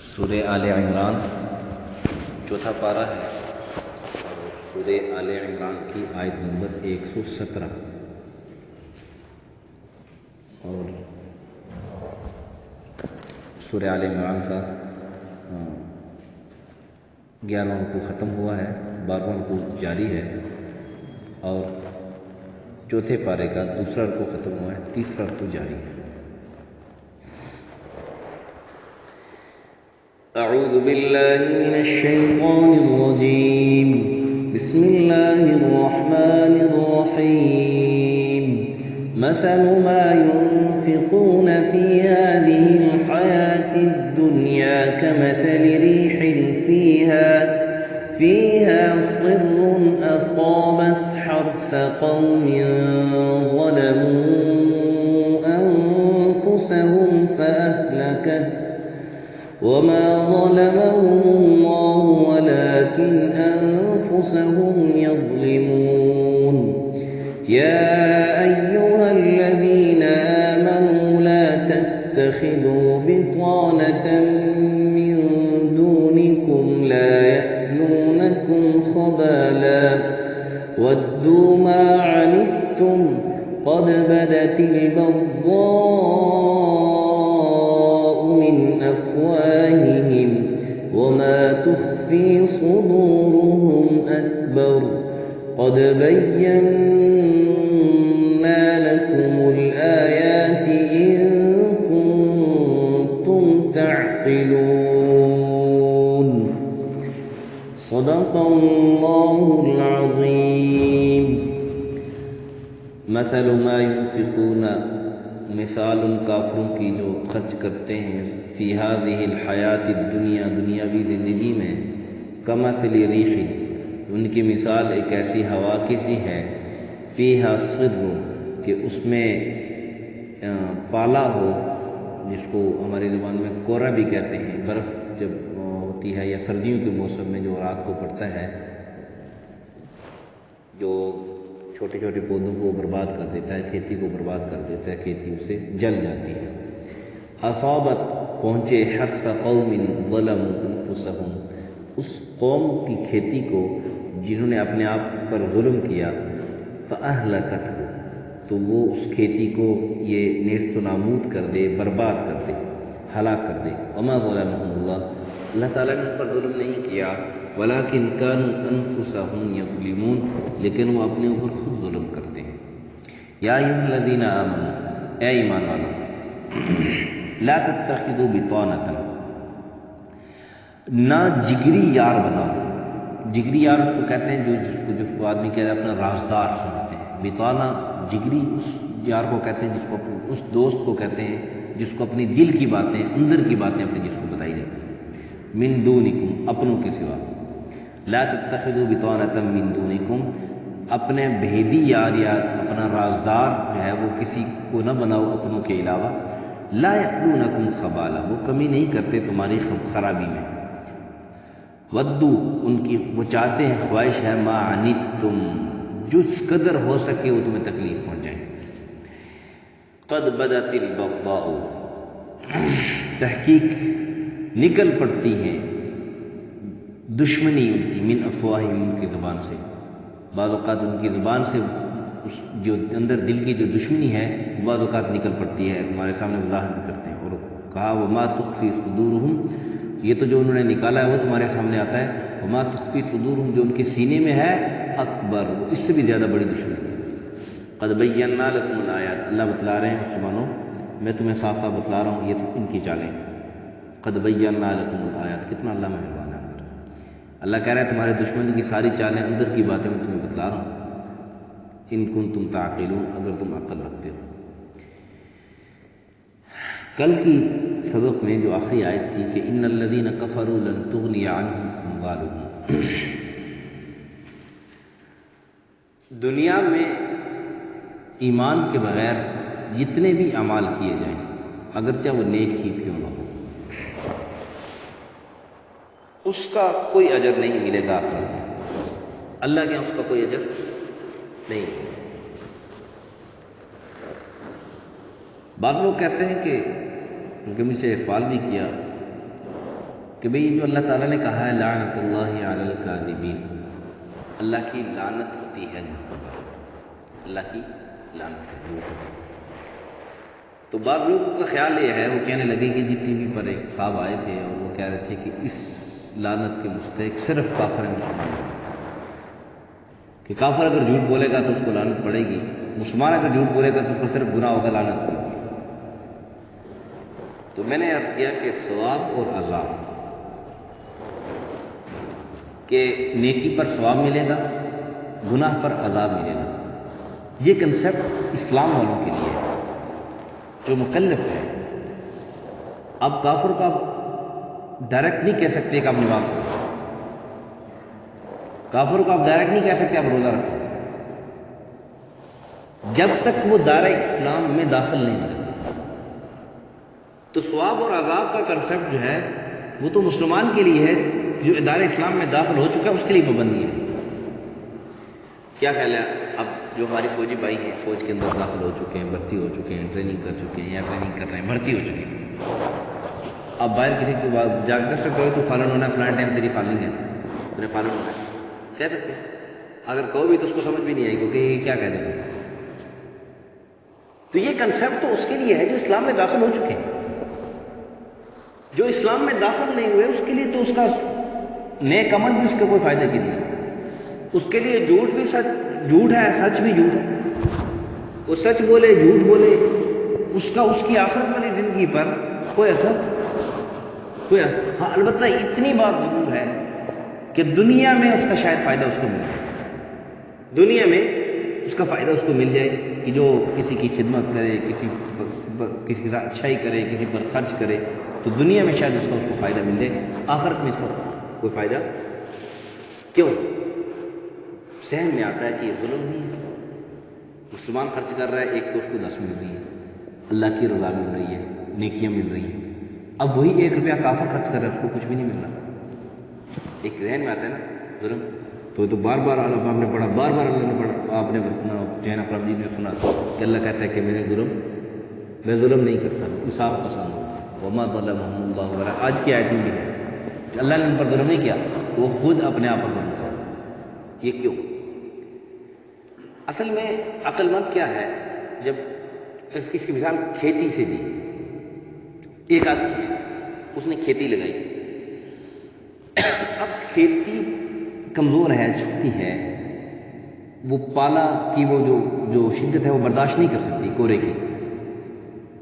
سورہ آل عمران چوتھا پارہ ہے اور سورہ آل عمران کی آیت نمبر 117 اور سورہ آل عمران کا 11واں رکوع ختم ہوا ہے، 12واں رکوع جاری ہے اور چوتھے پارے کا دوسرا رکوع ختم ہوا ہے، تیسرا رکوع جاری ہے۔ اعوذ باللہ من الشیطان الرجیم، بسم اللہ الرحمن الرحیم۔ مثل ما ينفقون في هذه الحياة الدنيا كمثل ريح فيها صر أصابت حرث قوم ظلموا أنفسهم فأهلكته وما ظلمهم الله ولكن أنفسهم يظلمون۔ يا أيها الذين آمنوا لا تتخذوا بطانة من دونكم لا يألونكم خبالا ودوا ما عنتم قد بدت البغضاء من أفواههم وما تخفي صدورهم أكبر قد بينا لكم الآيات إن كنتم تعقلون۔ صدق اللہ العظیم۔ مثل ما ينفقون، مثال ان کافروں کی جو خرچ کرتے ہیں فی هذه الحیات الدنیا، دنیاوی زندگی میں، کمثل ریح، ان کی مثال ایک ایسی ہوا کی سی ہے، فیہا صر، کہ اس میں پالا ہو، جس کو ہماری زبان میں کورا بھی کہتے ہیں، برف جب ہوتی ہے یا سردیوں کے موسم میں جو رات کو پڑتا ہے، جو چھوٹے چھوٹے پودوں کو برباد کر دیتا ہے، کھیتی کو برباد کر دیتا ہے، کھیتی اسے جل جاتی ہے۔ اصابت، پہنچے، حرث قوم ظلموا انفسهم، اس قوم کی کھیتی کو جنہوں نے اپنے آپ پر ظلم کیا، فأہلکتہ، تو وہ اس کھیتی کو یہ نیست و نابود کر دے، برباد کر دے، ہلاک کر دے۔ وما ظلمهم اللہ تعالیٰ نے ان پر ظلم نہیں کیا، ولیکن کانوا انفسهم یظلمون، لیکن وہ اپنے اوپر خود ظلم کرتے ہیں۔ یا ایھا الذین آمنوا، اے ایمان والو، لا تتخذوا بطانۃ، نہ جگری یار بناؤ۔ جگری یار اس کو کہتے ہیں جس کو آدمی کہتے ہیں اپنا رازدار سمجھتے ہیں۔ بطانہ، جگری اس یار کو کہتے ہیں جس کو اس دوست کو کہتے ہیں جس کو اپنی دل کی باتیں، اندر کی باتیں اپنے جس کو بتائی جاتی ہیں۔ من دونکم، اپنوں کے سوا۔ لا تتخذوا بطانۃ من دونکم، اپنے بھیدی یار یا اپنا رازدار جو ہے وہ کسی کو نہ بناؤ اپنوں کے علاوہ۔ لا یألونکم خبالا، وہ کمی نہیں کرتے تمہاری خرابی میں۔ ودو، ان کی وہ چاہتے ہیں، خواہش ہے، ما عنتم، جس قدر ہو سکے وہ تمہیں تکلیف پہنچائیں۔ قد بدت البغضاء، تحقیق نکل پڑتی ہیں دشمنی ان کی، من افواہہم، ان کی زبان سے۔ بعض اوقات ان کی زبان سے جو اندر دل کی جو دشمنی ہے بعض اوقات نکل پڑتی ہے، تمہارے سامنے وضاحت بھی کرتے ہیں۔ اور کہا وما تخفی صدورہم، یہ تو جو انہوں نے نکالا ہے وہ تمہارے سامنے آتا ہے۔ وما تخفی صدورہم، جو ان کے سینے میں ہے، اکبر، اس سے بھی زیادہ بڑی دشمنی ہے۔ قد بینا لکم الآیات، اللہ بتلا رہے ہیں مسلمانوں، میں تمہیں صاف صاف بتلا رہا ہوں، یہ ان کی چالیں۔ قد بینا لکم الآیات، کتنا اللہ مہربان ہے۔ اللہ کہہ رہا ہے تمہارے دشمن کی ساری چالیں، اندر کی باتیں میں تمہیں بتلا رہا ہوں۔ ان کنتم تعقلون، اگر تم عقل رکھتے ہو۔ کل کی سبق میں جو آخری آیت تھی کہ ان الذین کفروا لن تغنی عنہم اموالہم، دنیا میں ایمان کے بغیر جتنے بھی اعمال کیے جائیں، اگرچہ وہ نیک ہی کیوں نہ ہو، اس کا کوئی اجر نہیں ملے گا آخرت میں۔ اللہ کے اس کا کوئی اجر نہیں ملے گا۔ بعض لوگ کہتے ہیں کہ کیونکہ مجھ سے سوال بھی کیا کہ بھئی جو اللہ تعالیٰ نے کہا ہے لعنت اللہ علی الکاذبین، اللہ کی لعنت ہوتی ہے جھوٹوں پر، اللہ کی لعنت ہے جھوٹ پر۔ تو بعض لوگوں کا خیال یہ ہے، وہ کہنے لگے کہ جی ٹی وی پر ایک صاحب آئے تھے اور وہ کہہ رہے تھے کہ اس لعنت کے مستحق صرف کافر ہیں، مسلمان ہیں، کہ کافر اگر جھوٹ بولے گا تو اس کو لعنت پڑے گی، مسلمان اگر جھوٹ بولے گا تو اس کو صرف گناہ ہوگا، لعنت نہیں ہوگی۔ تو میں نے عرض کیا کہ ثواب اور عذاب، کہ نیکی پر ثواب ملے گا، گناہ پر عذاب ملے گا، یہ کنسیپٹ اسلام والوں کے لیے ہے جو مکلف ہے۔ اب کافر کو آپ ڈائریکٹ نہیں کہہ سکتے کہ آپ نماز پڑھو، کافر کو آپ ڈائریکٹ نہیں کہہ سکتے آپ روزہ رکھو، جب تک وہ دائرہ اسلام میں داخل نہیں ہو جاتا۔ تو ثواب اور عذاب کا کنسیپٹ جو ہے وہ تو مسلمان کے لیے ہے، جو ادارے اسلام میں داخل ہو چکا ہے اس کے لیے پابندی ہے۔ کیا خیال ہے، اب جو ہماری فوجی بھائی ہیں، فوج کے اندر داخل ہو چکے ہیں، بھرتی ہو چکے ہیں، ٹریننگ کر چکے ہیں یا ٹریننگ کر رہے ہیں، بھرتی ہو چکے ہیں، اب باہر کسی کو جا کر سکتے ہو تو فالن ہونا ہے، فلان ٹائم تیری فالنگ ہے، تو نے فالن ہونا ہے کہہ سکتے ہیں، اگر کہو بھی تو اس کو سمجھ بھی نہیں آئی کیونکہ یہ کیا کہہ رہے تھے۔ تو یہ کنسیپٹ تو اس کے لیے ہے جو اسلام میں داخل ہو چکے ہیں، جو اسلام میں داخل نہیں ہوئے اس کے لیے تو اس کا نیک عمل بھی اس کے کوئی فائدے کی نہیں ہے، اس کے لیے جھوٹ بھی سچ جھوٹ ہے، سچ بھی جھوٹ ہے، وہ سچ بولے جھوٹ بولے، اس کی آخرت والی زندگی پر کوئی اثر ہاں البتہ اتنی بات ضرور ہے کہ دنیا میں اس کا شاید فائدہ اس کو مل جائے، دنیا میں اس کا فائدہ اس کو مل جائے کہ جو کسی کی خدمت کرے، کسی کے ساتھ اچھائی کرے، کسی پر خرچ کرے، تو دنیا میں شاید اس کو فائدہ مل جائے، آخرت میں اس کو کوئی فائدہ کیوں؟ ذہن میں آتا ہے کہ یہ ظلم نہیں ہے، مسلمان خرچ کر رہا ہے، ایک تو اس کو 10 مل رہی ہے، اللہ کی رضا مل رہی ہے، نیکیاں مل رہی ہیں، اب وہی 1 روپیہ کافر خرچ کر رہا ہے، اس کو کچھ بھی نہیں مل رہا، ایک ذہن میں آتا ہے نا ظلم۔ تو بار بار اللہ نے پڑھا، بار بار اللہ نے پڑھا، آپ نے جو ہے نا اپنا مجید میں سنا کہ اللہ کہتا ہے کہ میں ظلم نہیں کرتا، انصاف پسند ہوں، وما ظلمهم اللہ ولا، آج کی آیت میں بھی ہے کہ اللہ نے ان پر ظلم نہیں کیا، وہ خود اپنے آپ پر ظلم کرا۔ یہ کیوں؟ اصل میں عقل مند کیا ہے، جب اس کی مثال کھیتی سے دی، ایک آدمی ہے اس نے کھیتی لگائی، اب کھیتی کمزور ہے، چھوٹی ہے، وہ پالا کی وہ جو شدت ہے وہ برداشت نہیں کر سکتی کورے کی،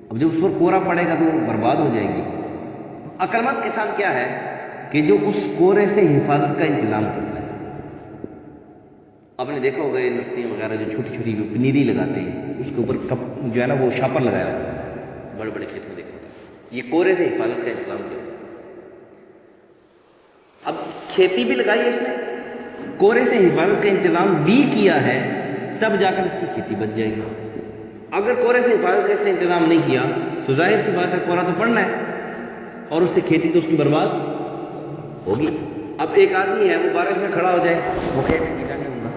اب جب اس پر کورا پڑے گا تو وہ برباد ہو جائے گی۔ عقل مند کسان کیا ہے کہ جو اس کورے سے حفاظت کا انتظام کرتا ہے۔ آپ نے دیکھا ہوگا یہ نرسریاں وغیرہ جو چھوٹی چھوٹی پنیری لگاتے ہیں، اس کے اوپر جو ہے نا وہ شاپر لگایا ہوتا ہے، بڑے بڑے کھیتوں میں دیکھا ہوتا ہے، یہ کورے سے حفاظت کا انتظام کیا ہوتا ہے۔ اب کھیتی بھی لگائی ہے اس نے، کورے سے حفاظت کا انتظام بھی کیا ہے، تب جا کر اس کی کھیتی بچ جائے گی۔ اگر کورے سے حفاظت کا اس نے انتظام نہیں کیا تو ظاہر سی بات ہے کورا تو پڑنا ہے، اور اس سے کھیتی تو اس کی برباد ہوگی۔ اب ایک آدمی ہے وہ بارش میں کھڑا ہو جائے، وہ کہے میں گیلا نہیں ہوں گا،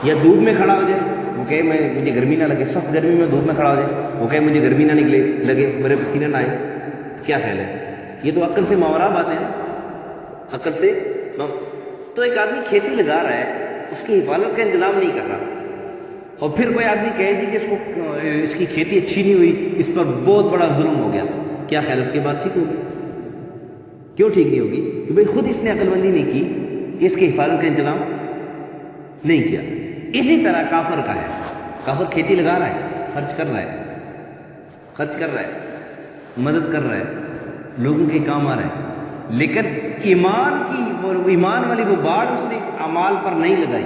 یا دھوپ میں کھڑا ہو جائے، وہ کہے مجھے گرمی نہ لگے، سخت گرمی میں دھوپ میں کھڑا ہو جائے، وہ کہے مجھے گرمی نہ لگے، میرے پسینے نہ آئے، کیا خیال ہے؟ یہ تو عقل سے ماورا باتیں ہیں، عقل سے۔ تو ایک آدمی کھیتی لگا رہا ہے، اس کی حفاظت کا انتظام نہیں کر رہا، اور پھر کوئی آدمی کہے جی کہ اس کی کھیتی اچھی نہیں ہوئی، اس پر بہت بڑا ظلم ہو گیا، کیا خیال ہے اس کے بعد ٹھیک ہوگی؟ کیوں ٹھیک نہیں ہوگی؟ کہ بھئی خود اس نے عقل مندی نہیں کی کہ اس کی حفاظت کا انتظام نہیں کیا۔ اسی طرح کافر کا ہے، کافر کھیتی لگا رہا ہے، خرچ کر رہا ہے، مدد کر رہا ہے، لوگوں کے کام آ رہا ہے، لیکن ایمان والی وہ باڑ اس نے اس اعمال پر نہیں لگائی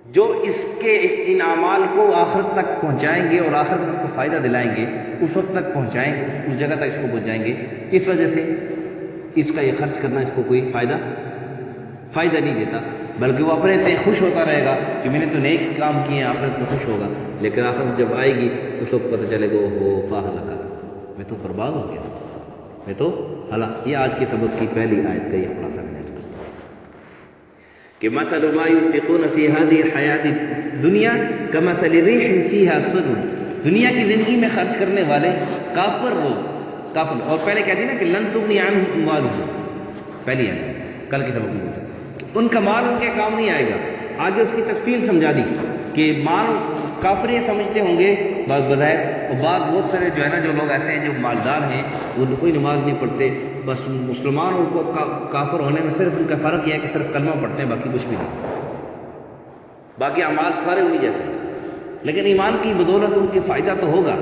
جو ان اعمال کو آخرت تک پہنچائیں گے اور آخرت میں اس کو فائدہ دلائیں گے، اس وقت تک پہنچائیں گے، اس جگہ تک اس کو پہنچائیں گے۔ اس وجہ سے اس کا یہ خرچ کرنا اس کو کوئی فائدہ نہیں دیتا، بلکہ وہ اپنے تے خوش ہوتا رہے گا کہ میں نے تو نیک کام کیے ہیں، آخرت میں خوش ہوگا، لیکن آخرت جب آئے گی اس وقت پتہ چلے گا ہو فاہلکا، میں تو برباد ہو گیا، میں تو ہلاک۔ یہ آج کے سبق کی پہلی آیت کا یہ خلاصہ ہے کہ مثل ما ينفقون في هذه الحیات الدنیا كمثل ريح فيها صر، دنیا کی زندگی میں خرچ کرنے والے کافر لوگ کافر. اور پہلے کہتی نا کہ لن تغنی عنہم اموالہم، پہلی ہے کل کے سبق میں ان کا مال ان کے کام نہیں آئے گا. آگے اس کی تفصیل سمجھا دی کہ مال کافر یہ سمجھتے ہوں گے بظاہر، اور بعض بہت سارے جو ہے نا جو لوگ ایسے ہیں جو مالدار ہیں وہ کوئی نماز نہیں پڑھتے، بس مسلمان اور کو کافر ہونے میں صرف ان کا فرق یہ ہے کہ صرف کلمہ پڑھتے ہیں، باقی کچھ بھی نہیں، باقی اعمال سارے انہی جیسے ہیں. لیکن ایمان کی بدولت ان کے فائدہ تو ہوگا،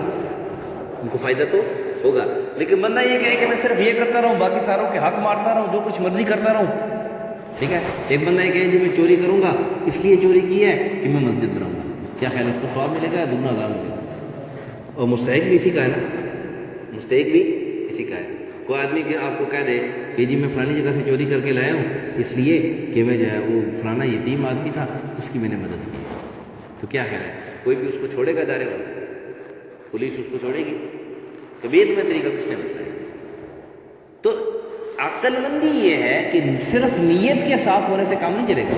ان کو فائدہ تو ہوگا. لیکن بندہ یہ کہے کہ میں صرف یہ کرتا رہوں، باقی ساروں کے حق مارتا رہوں، جو کچھ مرضی کرتا رہوں. ٹھیک ہے. ایک بندہ یہ کہے جو میں چوری کروں گا اس لیے چوری کی ہے کہ میں مسجد بناؤں گا، کیا خیال ہے اس کو ثواب ملے گا یا دگنا عذاب ملے گا؟ اور مستحق بھی اسی کا ہے نا، مستحق بھی اسی کا ہے. کوئی آدمی کہ آپ کو کہہ دے کہ جی میں فلانی جگہ سے چوری کر کے لایا ہوں اس لیے کہ میں جو ہے وہ فلانا یتیم آدمی تھا اس کی میں نے مدد کی، تو کیا خیال ہے کوئی بھی اس کو چھوڑے گا ادارے والا؟ پولیس اس کو چھوڑے گی؟ کبھی تمہیں طریقہ کس نے بتایا؟ تو عقل مندی یہ ہے کہ صرف نیت کے صاف ہونے سے کام نہیں چلے گا،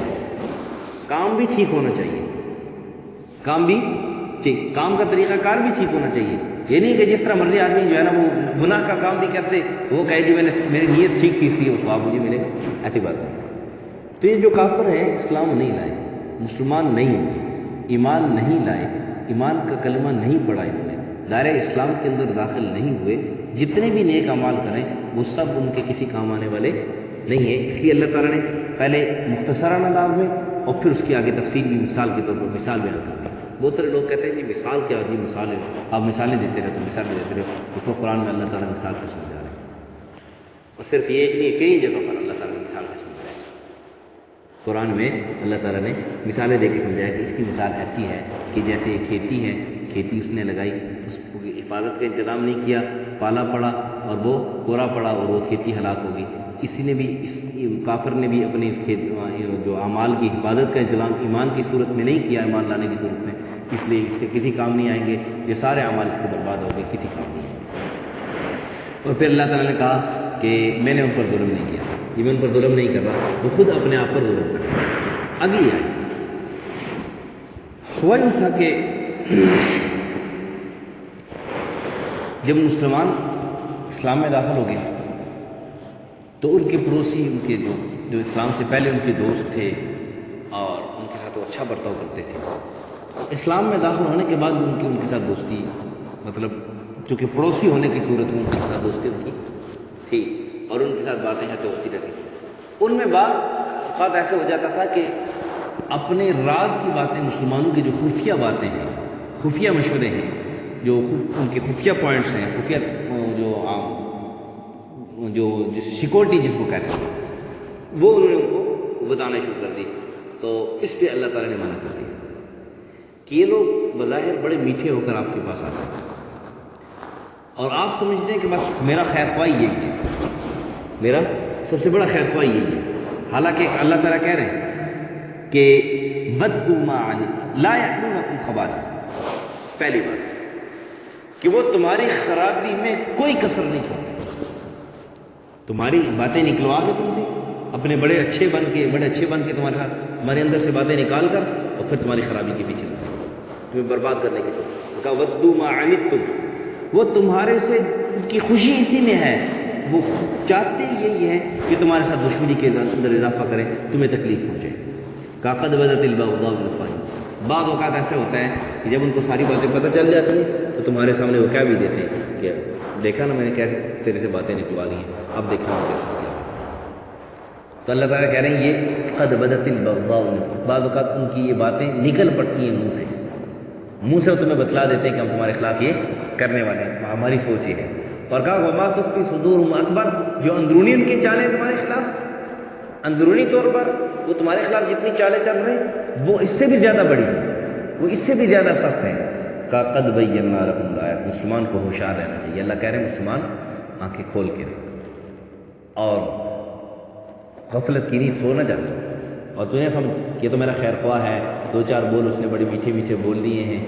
کام بھی ٹھیک ہونا چاہیے، کام بھی ٹھیک، کام کا طریقہ کار بھی ٹھیک ہونا چاہیے. یہ نہیں کہ جس طرح مرضی آدمی جو ہے نا وہ گناہ کا کام بھی کرتے وہ کہے جی میری نیت ٹھیک تھی اس لیے وہ ثواب مجھے ملے، ایسی بات نہیں. تو یہ جو کافر ہیں اسلام نہیں لائے، مسلمان نہیں ہوئے، ایمان نہیں لائے، ایمان کا کلمہ نہیں پڑھا، انہوں نے دائرہ اسلام کے اندر داخل نہیں ہوئے، جتنے بھی نیک اعمال کریں وہ سب ان کے کسی کام آنے والے نہیں ہیں. اس لیے اللہ تعالیٰ نے پہلے مختصراً انداز میں اور پھر اس کی آگے تفصیل بھی مثال کے طور پر مثال بیان کرتے ہیں. بہت سارے لوگ کہتے ہیں جی مثال کیا ہوتی ہے؟ مثال ہے آپ مثالیں دیتے رہے تو مثالیں دیتے رہے، دیکھو قرآن میں اللہ تعالیٰ مثال سے سمجھا رہے ہیں، اور صرف یہ نہیں کئی جگہ پر اللہ تعالیٰ نے مثال سے سمجھایا ہے. قرآن میں اللہ تعالیٰ نے مثالیں دے کے سمجھایا کہ اس کی مثال ایسی ہے کہ جیسے ایک کھیتی ہے، کھیتی اس نے لگائی، اس کی حفاظت کا انتظام نہیں کیا، پالا پڑا اور وہ کورا پڑا اور وہ کھیتی ہلاک ہو گئی. اسی نے بھی کافر نے بھی اپنے اس جو اعمال کی حفاظت کا انتظام ایمان کی صورت میں نہیں کیا، ایمان لانے کی صورت میں، اس لیے اس کے کسی کام نہیں آئیں گے، یہ سارے اعمال اس کے برباد ہو گئے، کسی کام نہیں آئیں گے. اور پھر اللہ تعالیٰ نے کہا کہ میں نے ان پر ظلم نہیں کیا، یہ میں ان پر ظلم نہیں کر رہا، وہ خود اپنے آپ پر ظلم کر رہا ہے. اگلی آیت ہوا یوں تھا کہ جب مسلمان اسلام میں داخل ہو گئے تو ان کے پڑوسی، ان کے جو اسلام سے پہلے ان کے دوست تھے اور ان کے ساتھ وہ اچھا برتاؤ کرتے تھے، اسلام میں داخل ہونے کے بعد ان کے ساتھ دوستی، مطلب چونکہ پڑوسی ہونے کی صورت میں ان کے ساتھ دوستی ان کی تھی اور ان کے ساتھ باتیں ہیں تو ہوتی رہتی تھی. ان میں بعض اوقات ایسے ہو جاتا تھا کہ اپنے راز کی باتیں، مسلمانوں کی جو خفیہ باتیں ہیں، خفیہ مشورے ہیں، جو ان کے خفیہ پوائنٹس ہیں، خفیہ جو سیکورٹی جس کو کہتے ہیں، وہ انہوں نے ان کو بتانا شروع کر دی. تو اس پہ اللہ تعالیٰ نے منع کر دیا کہ یہ لوگ بظاہر بڑے میٹھے ہو کر آپ کے پاس آتے ہیں اور آپ سمجھتے ہیں کہ بس میرا خیر خواہ یہی ہے، میرا سب سے بڑا خیر خواہ یہی ہے. حالانکہ اللہ تعالیٰ کہہ رہے ہیں کہ وَدُّوا مَا عَنِتُّمْ لَا يَأْلُونَكُمْ خَبَالًا. پہلی بات کہ وہ تمہاری خرابی میں کوئی کسر نہیں چھوڑتے، تمہاری باتیں نکلوا کے تم سے اپنے بڑے اچھے بن کے تمہارے ساتھ تمہارے اندر سے باتیں نکال کر اور پھر تمہاری خرابی کے پیچھے لگتے ہیں، تمہیں برباد کرنے کی سوچ. کہا وَدُّوا مَا عَنِتُّمْ، وہ تمہارے سے ان کی خوشی اسی میں ہے، وہ چاہتے یہی ہے کہ تمہارے ساتھ دشمنی کے اندر اضافہ کریں، تمہیں تکلیف پہنچے. کہا قَدْ بَدَتِ الْبَغْضَاءُ مِنْ أَفْوَاهِهِمْ. بعض اوقات ایسا ہوتا ہے کہ جب ان کو ساری باتیں پتہ چل جاتی ہیں تو تمہارے سامنے وہ کیا بھی دیتے ہیں کہ دیکھا نا میں نے کیسے تیرے سے باتیں نکلوا لی ہیں، اب دیکھنا ہوں کیسے. تو اللہ تعالیٰ کہہ رہے ہیں یہ قد بدت البغضاء من أفواههم. بعض اوقات ان کی یہ باتیں نکل پڑتی ہیں منہ سے وہ تمہیں بتلا دیتے ہیں کہ ہم تمہارے خلاف یہ کرنے والے ہیں، ہماری سوچ یہ ہے. اور کہا وما تخفی صدورهم اکبر، جو اندرونی ان کی چالیں تمہارے خلاف، اندرونی طور پر وہ تمہارے خلاف جتنی چالیں چل رہی ہیں وہ اس سے بھی زیادہ بڑی ہیں، وہ اس سے بھی زیادہ سخت ہیں. کہا قد بینا لکم الآیات. مسلمان کو ہوشیار رہنا چاہیے. اللہ کہہ رہے ہیں مسلمان آنکھیں کھول کے رکھ اور غفلت کی نیند سو نہ جاتا. اور تجھے سمجھ یہ تو میرا خیر خواہ ہے، دو چار بول اس نے بڑے میٹھے میٹھے بول دیے ہیں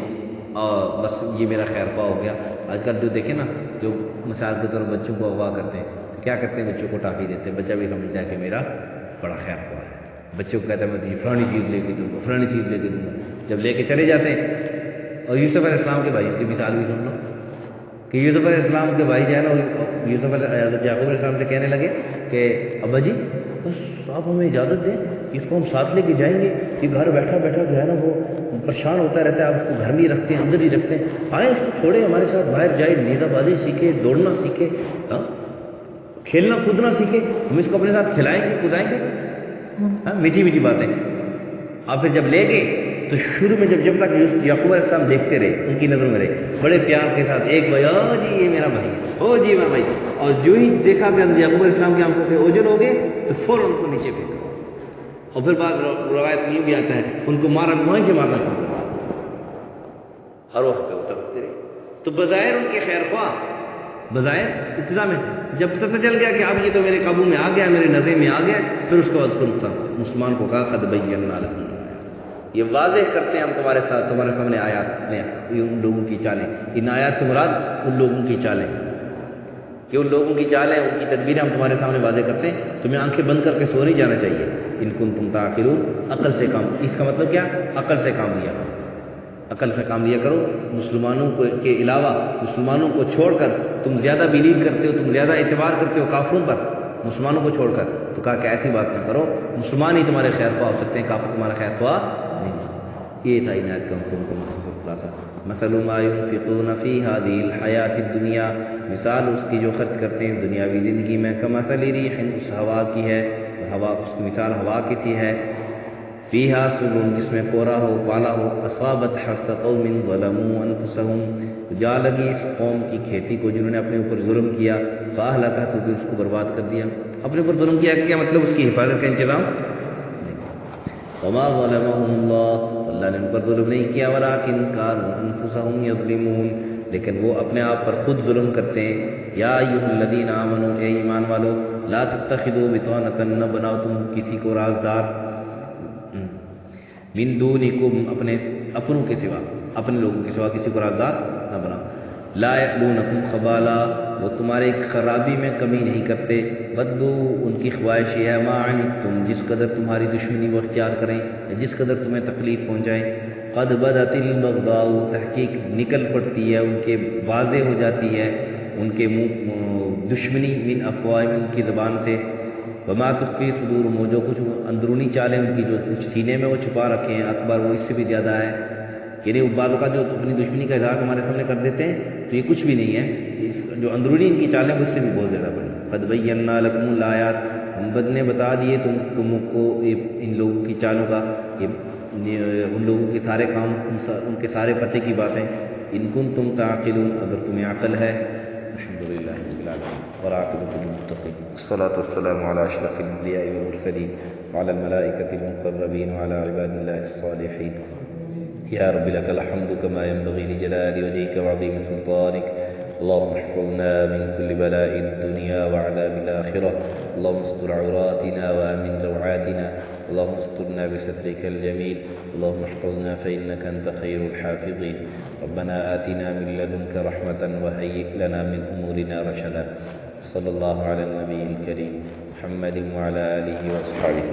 اور بس یہ میرا خیر خواہ ہو گیا. آج کل جو دیکھیں نا جو مثال کے طور بچوں کو اغوا کرتے ہیں، کیا کرتے ہیں؟ بچوں کو ٹافی دیتے ہیں. بچہ بھی سمجھتا ہے کہ میرا بڑا خیر خواہ ہے. بچوں کو کہتا ہے میں تجھے فلانی چیز لے کے دوں گا، فلانی چیز لے کے دوں گا. جب لے کے چلے جاتے ہیں، اور یوسف علیہ السلام کے بھائیوں کی مثال بھی سن لو، کہ یوسف علیہ السلام کے بھائی جو ہے نا یوسف حضرت یعقوب علیہ السلام سے کہنے لگے کہ ابا جی بس آپ ہمیں اجازت دیں، اس کو ہم ساتھ لے کے جائیں گے، یہ گھر بیٹھا بیٹھا جو ہے نا وہ پریشان ہوتا رہتا ہے، آپ اس کو گھر میں ہی رکھتے ہیں، اندر ہی رکھتے ہیں، آئیں اس کو چھوڑیں ہمارے ساتھ باہر جائے، نیزہ بازی سیکھے، دوڑنا سیکھے، کھیلنا کودنا سیکھے، ہم اس کو اپنے ساتھ کھلائیں گے کودائیں گے، میٹھی میٹھی باتیں۔ آپ پھر جب لے گئے تو شروع میں جب تک یعقوب علیہ السلام دیکھتے رہے، ان کی نظروں میں رہے، بڑے پیار کے ساتھ ایک بھائی، او جی یہ میرا بھائی ہے، او جی میرا بھائی، اور جو ہی دیکھا کہ یعقوب علیہ السلام کی آنکھوں سے اوجھل ہو گئے تو فوراً ان کو نیچے پھینکا، اور پھر بعض روایت میں بھی آتا ہے ان کو مارا، وہیں سے مارنا شروع کر دیا، ہر وقت پہ اترتے رہے۔ تو بظاہر ان کے خیر خواہ، بظاہر ابتدا میں جب پتہ چل گیا کہ اب یہ تو میرے قابو میں آ گیا، میرے نظر میں آ گیا، پھر اس کے بعد اس کو نقصان مسلمان کو کہا قد بینا لکم، یہ واضح کرتے ہیں ہم تمہارے ساتھ، تمہارے سامنے آیات میں ان لوگوں کی چالیں، ان آیات سے مراد ان لوگوں کی چالیں، کہ ان لوگوں کی چالیں، ان کی تدبیریں ہم تمہارے سامنے واضح کرتے ہیں، تمہیں آنکھیں بند کر کے سو نہیں جانا چاہیے، ان کنتم تعقلون، عقل سے کام، اس کا مطلب کیا؟ عقل سے کام لیا کرو، عقل سے کام لیا کرو۔ مسلمانوں کے علاوہ، مسلمانوں کو چھوڑ کر تم زیادہ بلیو کرتے ہو، تم زیادہ اعتبار کرتے ہو کافروں پر، مسلمانوں کو چھوڑ کر، تو کہا کہ ایسی بات نہ کرو، مسلمان ہی تمہارے خیر خواہ ہو سکتے ہیں، کافر تمہارا خیر خواہ نہیں ہو سکتے۔ یہ تھا عنایت کا مفہوم کا مختصر خلاصہ۔ مثل ما ينفقون في هذه الحیات الدنیا، مثال اس کی جو خرچ کرتے ہیں دنیاوی زندگی میں، کمثل ریح، اس ہوا کی ہے، ہوا، اس کی مثال ہوا کی سی ہے، فیہا سبل، جس میں کورا ہو، پالا ہو، اصابت حرث قوم ظلموا انفسهم، جا لگی اس قوم کی کھیتی کو جنہوں نے اپنے اوپر ظلم کیا، فاہلکہ، تو پھر اس کو برباد کر دیا۔ اپنے اوپر ظلم کیا، کیا مطلب اس کی حفاظت کا انتظام نہیں کیا۔ وما ظلمهم اللہ، اللہ نے ان پر ظلم نہیں کیا، ولکن كانوا انفسهم یظلمون، لیکن وہ اپنے آپ پر خود ظلم کرتے ہیں۔ یا ایھا الذین آمنوا، اے ایمان والو، لا تتخذوا بطانۃ، نہ بناؤ تم کسی کو رازدار، من دونکم، اپنوں کے سوا، اپنے لوگوں کے سوا کسی کو رازدار نہ بناؤ، لا یألونکم خبالا، وہ تمہارے خرابی میں کمی نہیں کرتے، ودوا، ان کی خواہش یہ ہے، ما عنتم، جس قدر تمہاری دشمنی وہ اختیار کریں، یا جس قدر تمہیں تکلیف پہنچائیں، قد بدت البغضاء، تحقیق نکل پڑتی ہے ان کے، واضح ہو جاتی ہے ان کے منہ دشمنی، من افواہہم، ان کی زبان سے، وما تخفی صدورہم، جو کچھ اندرونی چالیں ان کی، جو کچھ سینے میں وہ چھپا رکھے ہیں، اکبر، وہ اس سے بھی زیادہ ہے، یعنی بعض اوقات جو اپنی دشمنی کا اظہار ہمارے سامنے کر دیتے ہیں تو یہ کچھ بھی نہیں ہے، جو اندرونی ان کی چالیں اس سے بھی بہت زیادہ بڑی۔ قد بینا لکم الآیات، ہم نے بتا دیے تم کو ان لوگوں کی چالوں کا، ان لوگوں کے سارے کام، ان کے سارے پتے کی باتیں، ان کنتم تعقلون، اگر تمہیں عقل ہے۔ الحمدللہ رب العالمین والعاقبۃ للمتقین، والصلاۃ والسلام علی اشرف الانبیاء والمرسلین وعلی الملائکۃ المقربین وعلی عباد اللہ الصالحین۔ یا رب لك الحمد كما ينبغي لجلال وجهك وعظيم سلطانك، اللهم احفظنا من كل بلاء الدنيا وعذاب الآخرة، اللهم استر عوراتنا وآمن روعاتنا، اللهم استرنا بسترك الجميل، اللهم احفظنا فإنك أنت خير الحافظين، ربنا آتنا من لدنك رحمة وهيئ لنا من أمورنا رشدا، صلى الله على النبي الكريم محمد وعلى آله وأصحابه.